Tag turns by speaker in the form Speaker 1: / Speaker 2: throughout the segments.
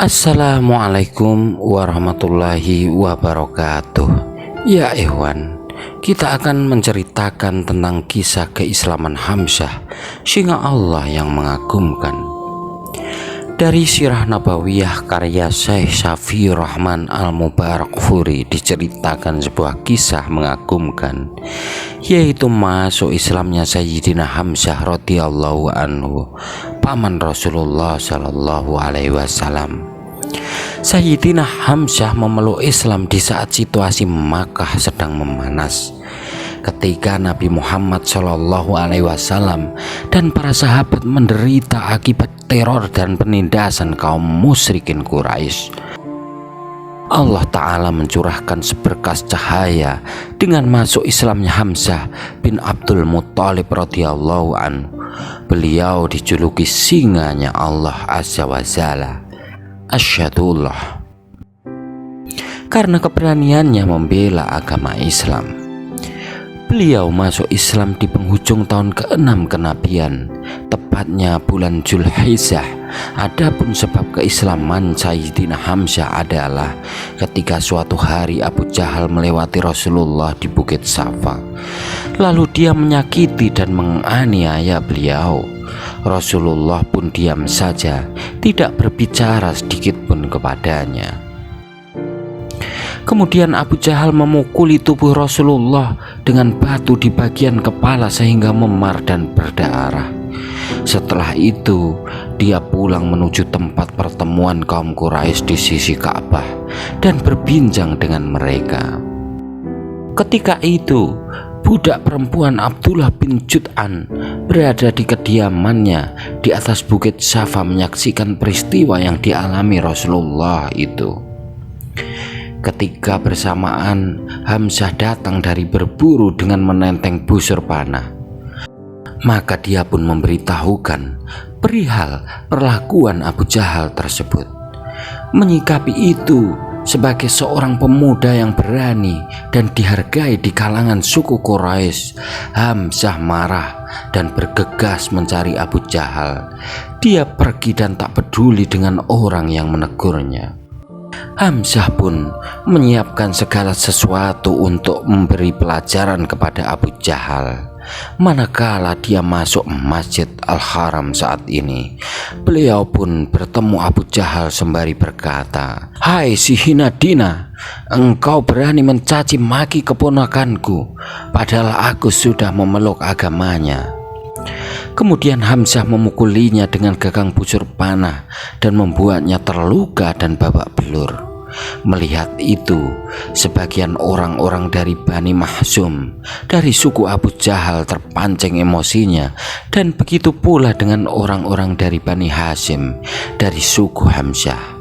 Speaker 1: Assalamualaikum warahmatullahi wabarakatuh. Ya ikhwan, kita akan menceritakan tentang kisah keislaman Hamzah, singa Allah yang mengagumkan. Dari Sirah Nabawiyah karya Syekh Syafiur Rahman Al-Mubarakfuri diceritakan sebuah kisah mengagumkan, yaitu masuk Islamnya Sayyidina Hamzah radhiyallahu anhu, paman Rasulullah sallallahu alaihi wasallam. Sayyidina Hamzah memeluk Islam di saat situasi Makkah sedang memanas, ketika Nabi Muhammad Shallallahu Alaihi Wasallam dan para sahabat menderita akibat teror dan penindasan kaum musyrikin Quraisy. Allah Ta'ala mencurahkan seberkas cahaya dengan masuk Islamnya Hamzah bin Abdul Muttalib radhiyallahu anhu. Beliau dijuluki singanya Allah Azza wa Jalla, Asyhadullah, karena keberaniannya membela agama Islam. Beliau masuk Islam di penghujung tahun ke-6 kenabian, tepatnya bulan Zulhijjah. Adapun sebab keislaman Sayyidina Hamzah adalah ketika suatu hari Abu Jahal melewati Rasulullah di Bukit Safa. Lalu dia menyakiti dan menganiaya beliau. Rasulullah pun diam saja, tidak berbicara sedikit pun kepadanya. Kemudian Abu Jahal memukuli tubuh Rasulullah dengan batu di bagian kepala sehingga memar dan berdarah. Setelah itu dia pulang menuju tempat pertemuan kaum Quraisy di sisi Ka'bah dan berbincang dengan mereka. Ketika itu budak perempuan Abdullah bin Jud'an berada di kediamannya di atas Bukit Safa menyaksikan peristiwa yang dialami Rasulullah itu. Ketika bersamaan Hamzah datang dari berburu dengan menenteng busur panah, maka dia pun memberitahukan perihal perlakuan Abu Jahal tersebut. Menyikapi itu sebagai seorang pemuda yang berani dan dihargai di kalangan suku Quraisy, Hamzah marah dan bergegas mencari Abu Jahal. Dia pergi dan tak peduli dengan orang yang menegurnya. Hamzah pun menyiapkan segala sesuatu untuk memberi pelajaran kepada Abu Jahal. Manakala dia masuk Masjid Al-Haram saat ini, beliau pun bertemu Abu Jahal sembari berkata, "Hai si Hinadina, engkau berani mencaci maki keponakanku, padahal aku sudah memeluk agamanya." Kemudian Hamzah memukulinya dengan gagang busur panah dan membuatnya terluka dan babak belur. Melihat itu, sebagian orang-orang dari Bani Mahzum dari suku Abu Jahal terpancing emosinya, dan begitu pula dengan orang-orang dari Bani Hashim dari suku Hamzah.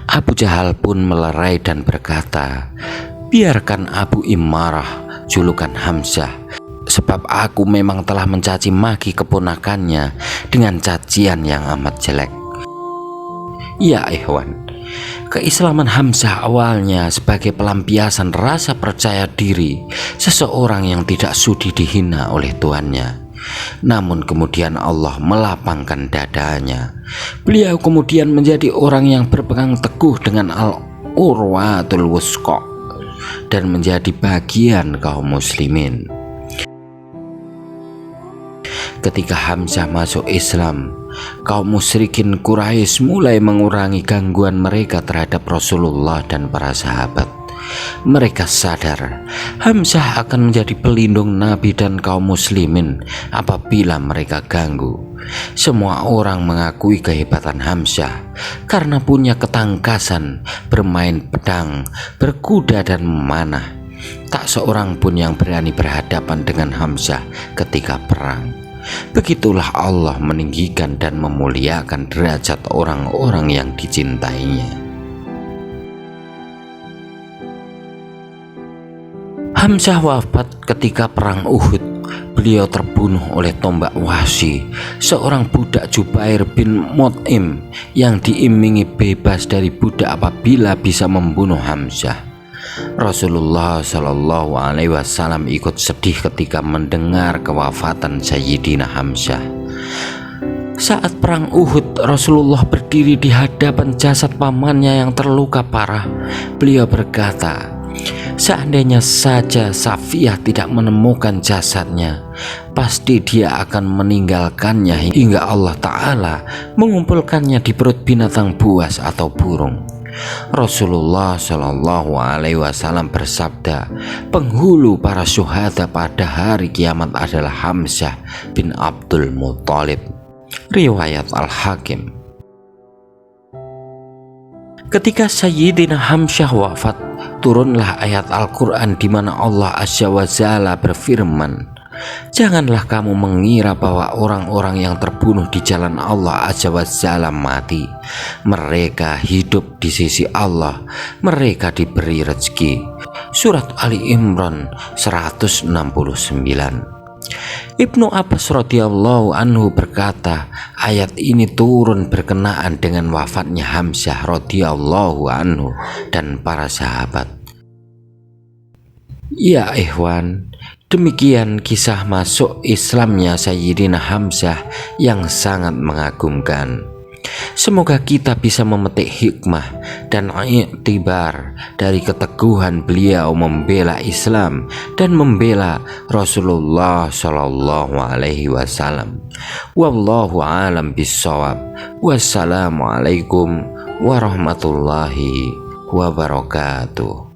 Speaker 1: Abu Jahal pun melerai dan berkata, "Biarkan Abu Immarah, julukan Hamzah, sebab aku memang telah mencaci maki keponakannya dengan cacian yang amat jelek." Ya ikhwan, keislaman Hamzah awalnya sebagai pelampiasan rasa percaya diri seseorang yang tidak sudi dihina oleh tuannya. Namun kemudian Allah melapangkan dadanya. Beliau kemudian menjadi orang yang berpegang teguh dengan Al-Urwatul Wusqa dan menjadi bagian kaum muslimin. Ketika Hamzah masuk Islam, kaum musyrikin Quraisy mulai mengurangi gangguan mereka terhadap Rasulullah dan para sahabat. Mereka sadar Hamzah akan menjadi pelindung Nabi dan kaum muslimin apabila mereka ganggu. Semua orang mengakui kehebatan Hamzah karena punya ketangkasan, bermain pedang, berkuda dan memanah. Tak seorang pun yang berani berhadapan dengan Hamzah ketika perang. Begitulah Allah meninggikan dan memuliakan derajat orang-orang yang dicintainya. Hamzah wafat ketika perang Uhud. Beliau terbunuh oleh tombak Wahsy, seorang budak Jubair bin Mut'im yang diimingi bebas dari budak apabila bisa membunuh Hamzah. Rasulullah Shallallahu Alaihi Wasallam ikut sedih ketika mendengar kewafatan Sayyidina Hamzah. Saat perang Uhud, Rasulullah berdiri di hadapan jasad pamannya yang terluka parah. Beliau berkata, seandainya saja Safiyah tidak menemukan jasadnya, pasti dia akan meninggalkannya hingga Allah Ta'ala mengumpulkannya di perut binatang buas atau burung. Rasulullah Shallallahu Alaihi Wasallam bersabda, penghulu para syuhada pada hari kiamat adalah Hamzah bin Abdul Muthalib. Riwayat Al-Hakim. Ketika Sayyidina Hamzah wafat, turunlah ayat Al-Quran di mana Allah Azza wa Jalla berfirman, janganlah kamu mengira bahwa orang-orang yang terbunuh di jalan Allah Azza wa Jalla mati. Mereka hidup di sisi Allah, mereka diberi rezeki. Surat Ali Imran 169. Ibnu Abbas radhiyallahu anhu berkata, ayat ini turun berkenaan dengan wafatnya Hamzah radhiyallahu anhu dan para sahabat. Ya ikhwan, demikian kisah masuk Islamnya Sayyidina Hamzah yang sangat mengagumkan. Semoga kita bisa memetik hikmah dan iktibar dari keteguhan beliau membela Islam dan membela Rasulullah Shallallahu Alaihi Wasallam. Wallahu a'lam bishawab. Wassalamualaikum warahmatullahi wabarakatuh.